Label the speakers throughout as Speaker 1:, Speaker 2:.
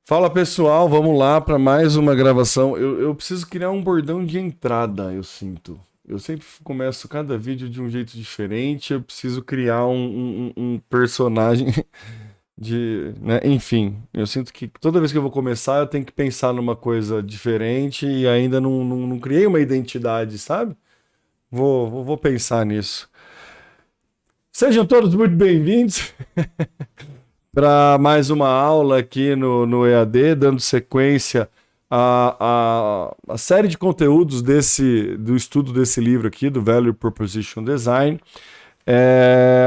Speaker 1: Fala pessoal, vamos lá para mais uma gravação. Eu preciso criar um bordão de entrada, eu sinto. Eu sempre começo cada vídeo de um jeito diferente. Eu preciso criar um personagem né? Enfim, eu sinto que toda vez que eu vou começar, eu tenho que pensar numa coisa diferente e ainda não criei uma identidade, sabe? Vou pensar nisso. Sejam todos muito bem-vindos para mais uma aula aqui no EAD, dando sequência à série de conteúdos do estudo desse livro aqui, do Value Proposition Design.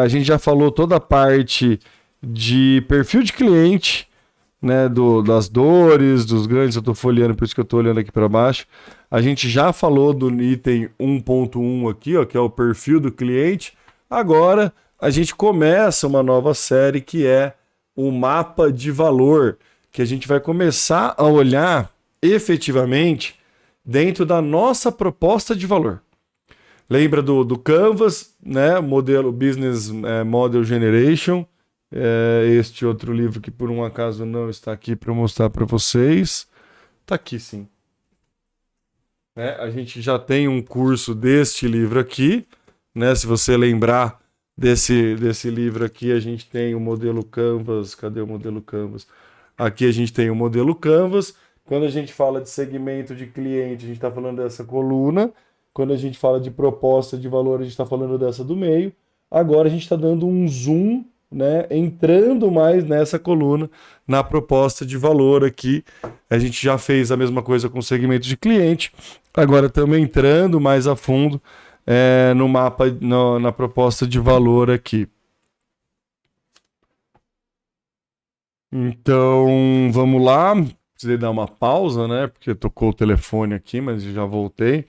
Speaker 1: A gente já falou toda a parte de perfil de cliente, né, das dores, dos ganhos. Eu estou folheando, por isso que eu estou olhando aqui para baixo. A gente já falou do item 1.1 aqui, ó, que é o perfil do cliente. Agora a gente começa uma nova série que é o mapa de valor, que a gente vai começar a olhar efetivamente dentro da nossa proposta de valor. Lembra do Canvas, né? Modelo Business Model Generation. Este outro livro que por um acaso não está aqui para mostrar para vocês. Está aqui sim. Né? A gente já tem um curso deste livro aqui, né? Se você lembrar desse livro aqui, a gente tem o modelo Canvas. Cadê o modelo Canvas? Aqui a gente tem o modelo Canvas. Quando a gente fala de segmento de cliente, a gente está falando dessa coluna. Quando a gente fala de proposta de valor, a gente está falando dessa do meio. Agora a gente está dando um zoom, né, entrando mais nessa coluna, na proposta de valor aqui. A gente já fez a mesma coisa com o segmento de cliente. Agora estamos entrando mais a fundo no mapa, na proposta de valor aqui. Então, vamos lá. Precisei dar uma pausa, né? Porque tocou o telefone aqui, mas já voltei.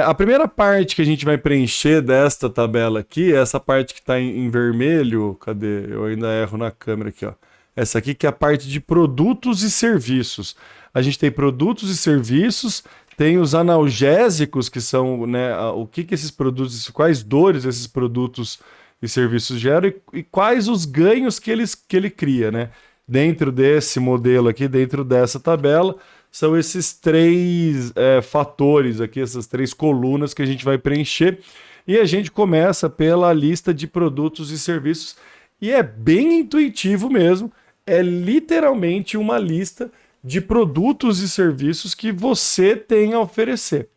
Speaker 1: A primeira parte que a gente vai preencher desta tabela aqui é essa parte que está em vermelho. Cadê? Eu ainda erro na câmera aqui, ó. Essa aqui que é a parte de produtos e serviços. A gente tem produtos e serviços, tem os analgésicos, que são, né, o que esses produtos, quais dores esses produtos e serviços geram e quais os ganhos que ele cria, né? Dentro desse modelo aqui, dentro dessa tabela, são esses três fatores aqui, essas três colunas que a gente vai preencher. E a gente começa pela lista de produtos e serviços. E é bem intuitivo mesmo. É literalmente uma lista de produtos e serviços que você tem a oferecer.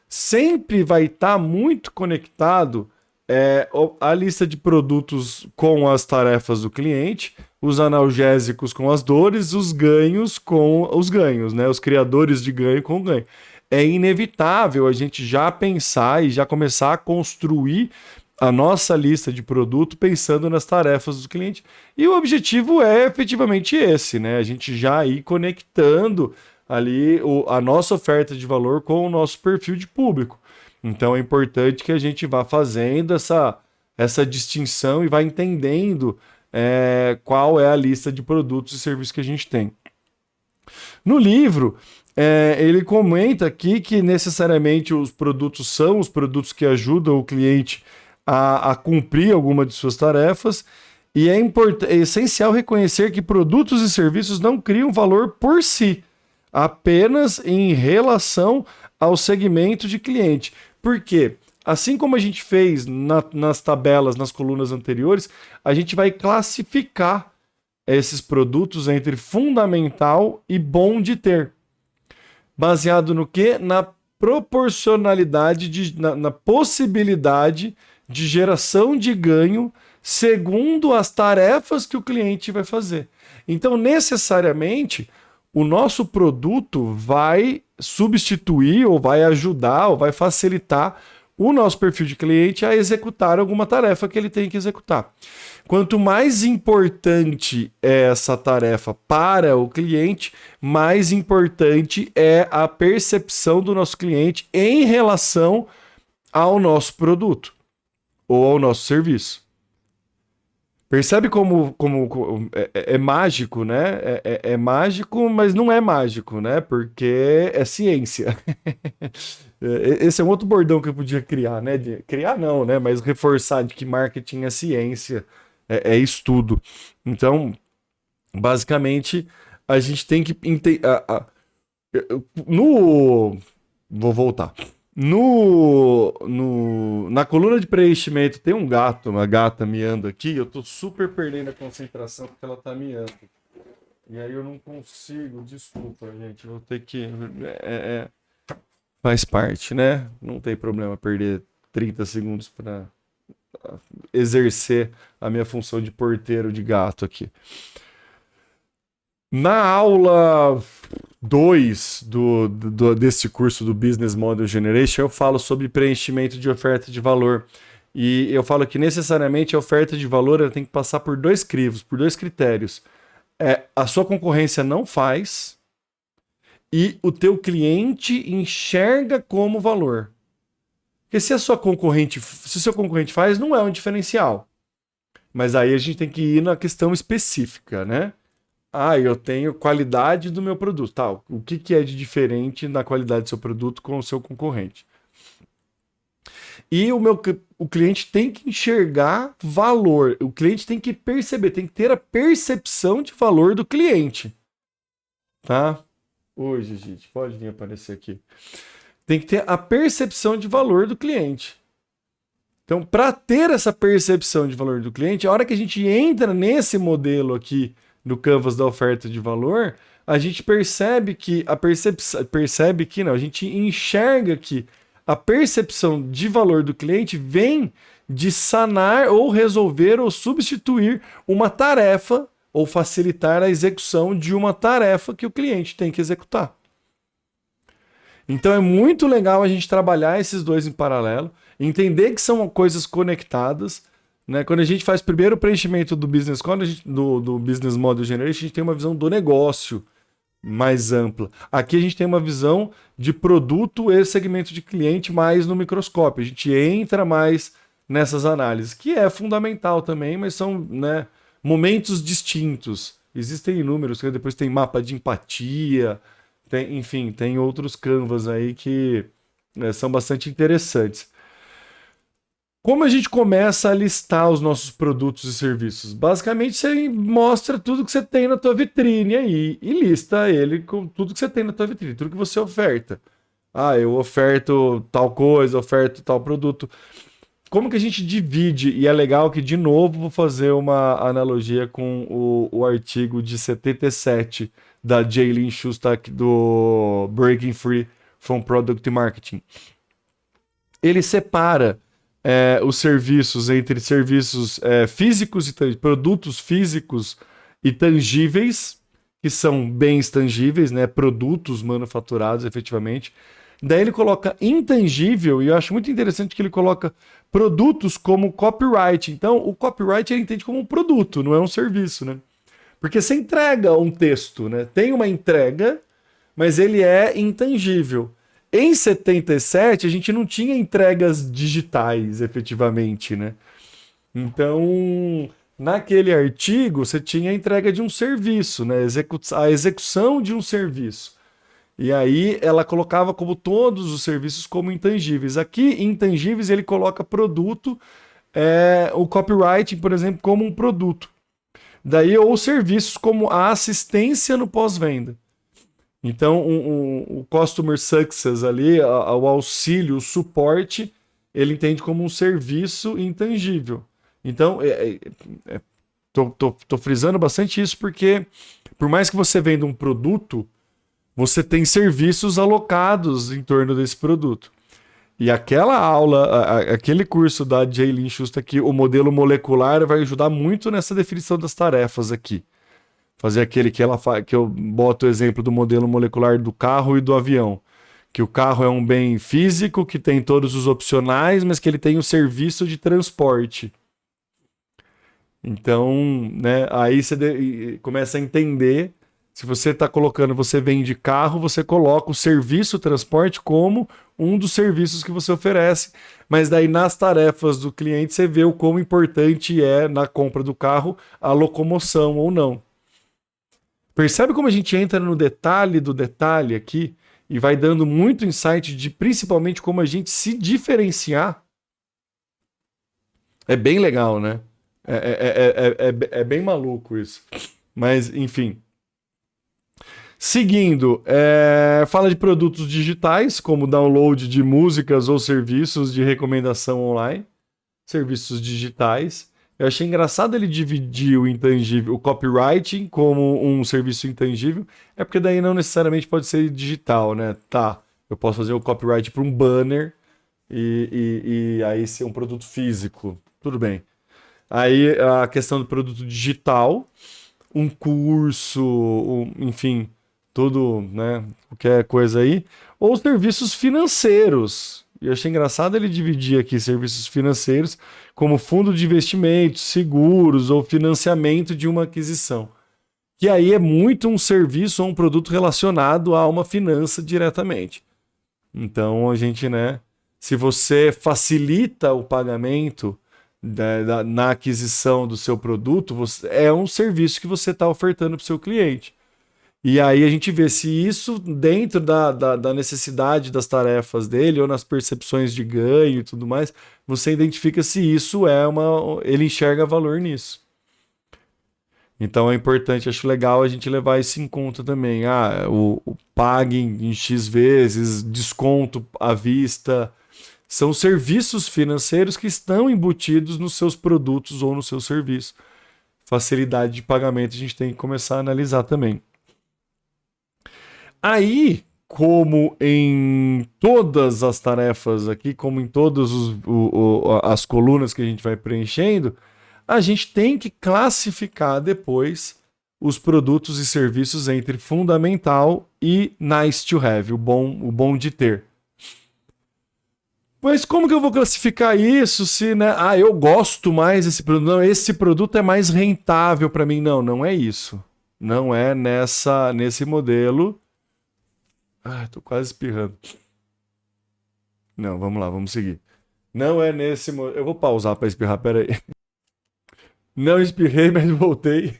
Speaker 1: Sempre vai estar muito conectado a lista de produtos com as tarefas do cliente, os analgésicos com as dores, os ganhos com os ganhos, né? Os criadores de ganho com o ganho. É inevitável a gente já pensar e já começar a construir a nossa lista de produto pensando nas tarefas do cliente. E o objetivo é efetivamente esse, né? A gente já ir conectando ali a nossa oferta de valor com o nosso perfil de público. Então é importante que a gente vá fazendo essa distinção e vá entendendo qual é a lista de produtos e serviços que a gente tem. No livro, ele comenta aqui que necessariamente os produtos são os produtos que ajudam o cliente a cumprir alguma de suas tarefas, e é essencial reconhecer que produtos e serviços não criam valor por si, apenas em relação ao segmento de cliente. Por quê? Assim como a gente fez nas tabelas, nas colunas anteriores, a gente vai classificar esses produtos entre fundamental e bom de ter. Baseado no quê? Na proporcionalidade, na possibilidade de geração de ganho segundo as tarefas que o cliente vai fazer. Então, necessariamente, o nosso produto vai substituir ou vai ajudar ou vai facilitar o nosso perfil de cliente a executar alguma tarefa que ele tem que executar. Quanto mais importante é essa tarefa para o cliente, mais importante é a percepção do nosso cliente em relação ao nosso produto ou ao nosso serviço. Percebe como é mágico, né? É mágico, mas não é mágico, né? Porque é ciência. Esse é um outro bordão que eu podia criar, né? Criar não, né? Mas reforçar de que marketing é ciência, é estudo. Então, basicamente, a gente tem que no vou voltar. Na coluna de preenchimento tem um gato, uma gata miando aqui. Eu tô super perdendo a concentração porque ela tá miando. E aí eu não consigo, desculpa, gente. Vou ter que. Faz parte, né? Não tem problema perder 30 segundos para exercer a minha função de porteiro de gato aqui. Na aula 2 desse curso do Business Model Generation, eu falo sobre preenchimento de oferta de valor. E eu falo que necessariamente a oferta de valor ela tem que passar por dois crivos, por dois critérios. A sua concorrência não faz e o teu cliente enxerga como valor. Porque se o seu concorrente faz, não é um diferencial. Mas aí a gente tem que ir na questão específica, né? Eu tenho qualidade do meu produto. Tá, o que é de diferente na qualidade do seu produto com o seu concorrente? E o cliente tem que enxergar valor. O cliente tem que perceber, tem que ter a percepção de valor do cliente. Tá? Hoje, gente, pode vir aparecer aqui. Tem que ter a percepção de valor do cliente. Então, para ter essa percepção de valor do cliente, a hora que a gente entra nesse modelo aqui no canvas da oferta de valor, a gente percebe que a gente enxerga que a percepção de valor do cliente vem de sanar ou resolver ou substituir uma tarefa ou facilitar a execução de uma tarefa que o cliente tem que executar. Então é muito legal a gente trabalhar esses dois em paralelo, entender que são coisas conectadas, né? Quando a gente faz primeiro o preenchimento do business, do Business Model Generation, a gente tem uma visão do negócio mais ampla. Aqui a gente tem uma visão de produto e segmento de cliente mais no microscópio. A gente entra mais nessas análises, que é fundamental também, mas são, né, momentos distintos. Existem inúmeros, depois tem mapa de empatia, tem outros canvas aí que são bastante interessantes. Como a gente começa a listar os nossos produtos e serviços? Basicamente, você mostra tudo que você tem na tua vitrine aí e lista ele com tudo que você tem na tua vitrine, tudo que você oferta. Eu oferto tal coisa, oferto tal produto. Como que a gente divide? E é legal que, de novo, vou fazer uma analogia com o artigo de 77 da Jaylene Shustak do Breaking Free from Product Marketing. Ele separa os serviços entre serviços físicos e produtos físicos e tangíveis, que são bens tangíveis, né, produtos manufaturados efetivamente. Daí ele coloca intangível, e eu acho muito interessante que ele coloca produtos como copyright. Então, o copyright ele entende como um produto, não é um serviço, né? Porque você entrega um texto, né? Tem uma entrega, mas ele é intangível. Em 77, a gente não tinha entregas digitais, efetivamente, né? Então, naquele artigo, você tinha a entrega de um serviço, né? A execução de um serviço. E aí ela colocava como todos os serviços como intangíveis. Aqui, intangíveis, ele coloca produto, o copyright, por exemplo, como um produto. Daí, ou serviços como a assistência no pós-venda. Então, o Customer Success ali, o auxílio, o suporte, ele entende como um serviço intangível. Então, tô frisando bastante isso porque, por mais que você venda um produto, você tem serviços alocados em torno desse produto. E aquela aula, aquele curso da Jaylene Schuster aqui, o modelo molecular, vai ajudar muito nessa definição das tarefas aqui. Fazer aquele que eu boto o exemplo do modelo molecular do carro e do avião. Que o carro é um bem físico, que tem todos os opcionais, mas que ele tem o serviço de transporte. Então, né, aí você começa a entender. Se você está colocando, você vende carro, você coloca o serviço transporte como um dos serviços que você oferece. Mas daí nas tarefas do cliente você vê o quão importante é na compra do carro a locomoção ou não. Percebe como a gente entra no detalhe do detalhe aqui e vai dando muito insight de principalmente como a gente se diferenciar? É bem legal, né? É bem maluco isso. Mas, enfim. Seguindo, fala de produtos digitais, como download de músicas ou serviços de recomendação online, serviços digitais. Eu achei engraçado ele dividir o intangível, o copywriting como um serviço intangível, é porque daí não necessariamente pode ser digital, né? Tá, eu posso fazer o copyright para um banner e aí ser um produto físico, tudo bem. Aí a questão do produto digital, um curso, enfim, tudo, né, qualquer coisa aí, ou serviços financeiros. E eu achei engraçado ele dividir aqui serviços financeiros como fundo de investimentos, seguros ou financiamento de uma aquisição. Que aí é muito um serviço ou um produto relacionado a uma finança diretamente. Então a gente, né, se você facilita o pagamento na aquisição do seu produto, é um serviço que você está ofertando para o seu cliente. E aí a gente vê se isso, dentro da necessidade das tarefas dele, ou nas percepções de ganho e tudo mais, você identifica se isso ele enxerga valor nisso. Então é importante, acho legal a gente levar isso em conta também. O pague em X vezes, desconto à vista, são serviços financeiros que estão embutidos nos seus produtos ou no seu serviço. Facilidade de pagamento a gente tem que começar a analisar também. Aí, como em todas as tarefas aqui, como em todas as colunas que a gente vai preenchendo, a gente tem que classificar depois os produtos e serviços entre fundamental e nice to have, o bom de ter. Mas como que eu vou classificar isso se, né? Eu gosto mais desse produto. Não, esse produto é mais rentável para mim. Não, não é isso. Não é nesse modelo. Tô quase espirrando. Não, vamos lá, vamos seguir. Não é nesse modelo. Eu vou pausar para espirrar, pera aí. Não espirrei, mas voltei.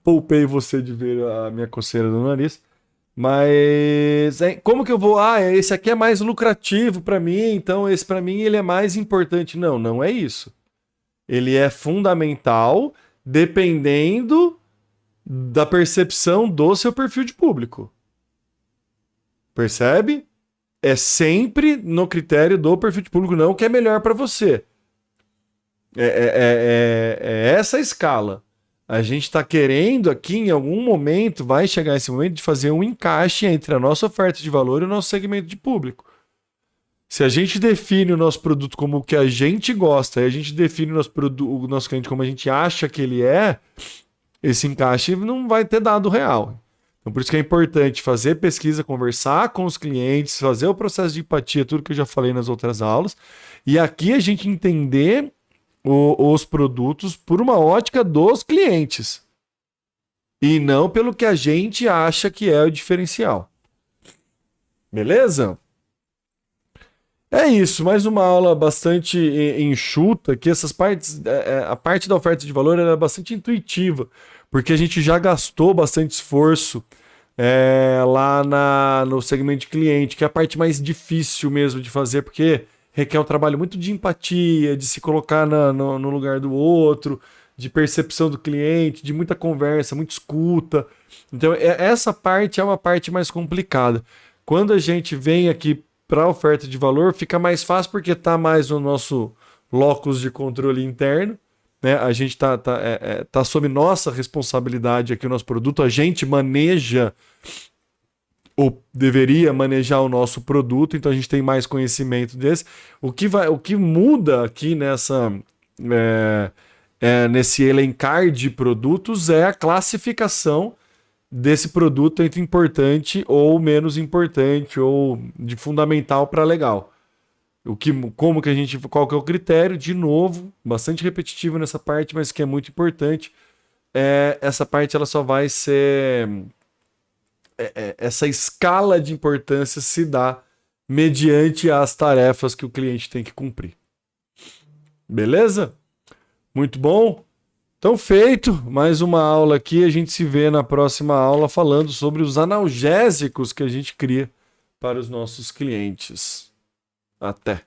Speaker 1: Poupei você de ver a minha coceira no nariz. Mas como que eu vou? Esse aqui é mais lucrativo para mim, então esse para mim ele é mais importante. Não, não é isso. Ele é fundamental dependendo da percepção do seu perfil de público. Percebe? É sempre no critério do perfil de público, não o que é melhor para você. É essa a escala. A gente está querendo aqui, em algum momento, vai chegar esse momento de fazer um encaixe entre a nossa oferta de valor e o nosso segmento de público. Se a gente define o nosso produto como o que a gente gosta e a gente define o nosso cliente como a gente acha que ele é, esse encaixe não vai ter dado real. Então, por isso que é importante fazer pesquisa, conversar com os clientes, fazer o processo de empatia, tudo que eu já falei nas outras aulas. E aqui a gente entender os produtos por uma ótica dos clientes. E não pelo que a gente acha que é o diferencial. Beleza? É isso, mais uma aula bastante enxuta, que essas partes, a parte da oferta de valor era bastante intuitiva, porque a gente já gastou bastante esforço lá no segmento de cliente, que é a parte mais difícil mesmo de fazer, porque requer um trabalho muito de empatia, de se colocar no lugar do outro, de percepção do cliente, de muita conversa, muita escuta. Então, essa parte é uma parte mais complicada. Quando a gente vem aqui para a oferta de valor, fica mais fácil porque está mais no nosso locus de controle interno. Né? A gente tá sob nossa responsabilidade aqui o nosso produto, a gente maneja ou deveria manejar o nosso produto, então a gente tem mais conhecimento desse. O que muda aqui nesse elencar de produtos é a classificação desse produto entre importante ou menos importante, ou de fundamental para legal. Qual que é o critério? De novo, bastante repetitivo nessa parte, mas que é muito importante. Essa parte ela só vai ser... essa escala de importância se dá mediante as tarefas que o cliente tem que cumprir. Beleza? Muito bom? Então, feito. Mais uma aula aqui. A gente se vê na próxima aula falando sobre os analgésicos que a gente cria para os nossos clientes. Até!